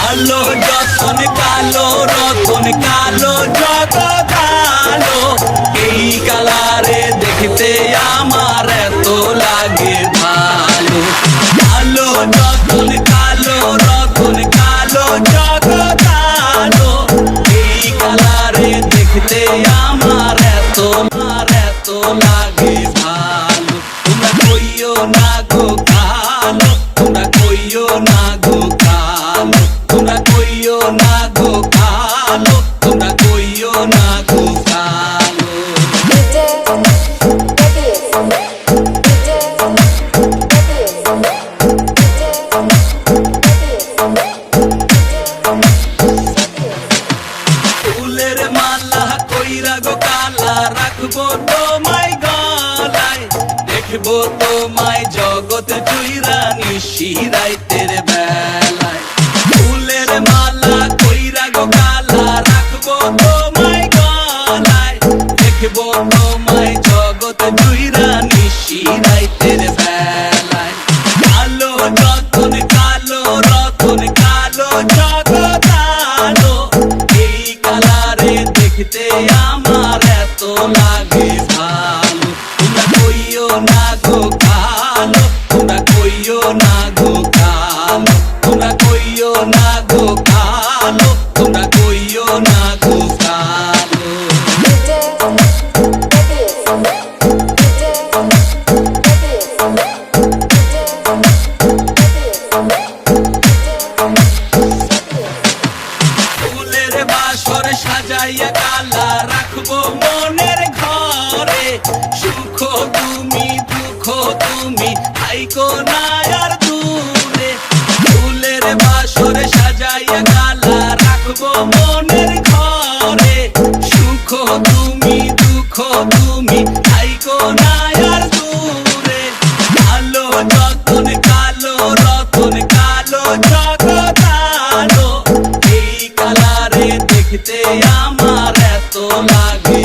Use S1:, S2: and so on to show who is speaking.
S1: কালো যতন কালো রতন কালো জগৎ আলো, এই কালারে দেখতে আমার এত লাগে ভালো। কালো যতন কালো রতন কালো জগৎ আলো, এই কালারে দেখতে আমার এত লাগে ভালো। তোমরা কইও না গো কালো, তোমরা কইও না গো কালো, তোমরা কইও না গো কালো, তোমরা কইও না গো কালো। ফুলের মালা কইরা গো কালা রাখবো তোমায় গলায়, দেখবো তোমায় জগৎ জুইরা নিশি রাইতের বেলায়। ফুলের মালা কইরা গো কালা রাখবো তোমায় গলায়, দেখবো তোমায় জগৎ জুইরা নিশি রাইতের বেলায়। কালো যতন কালো রতন কালো জগৎ আলো, এই কালারে দেখতে আমার এত লাগে ভালো। তোমরা কইও না গো কালো, তোমরা কইও না গো কালো, তোমরা কইও না গো কালো, তোমরা কইও না গো কালো। ফুলের বাসর সাজাইয়া কালা রাখবো মনের ঘরে, সুখ তুমি দুঃখ তুমি থাইকো না আর দূরে। ফুলের বাসর সাজাইয়া কালা রাখবো মনের ঘরে, সুখ তুমি দুঃখ তুমি থাইকো না আর দূরে। কালো যতন কালো রতন কালো জগৎ আলো, এই কালারে দেখতে আমার এত লাগে।